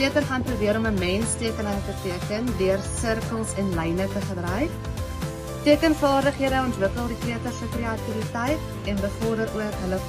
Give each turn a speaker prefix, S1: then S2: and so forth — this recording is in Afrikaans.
S1: kleuter gaan probeer om 'n menstekening te teken deur sirkels en lyne te gebruik. Tekenvaardighede ontwikkel die kleuter se kreatiwiteit en bevorder ook hulle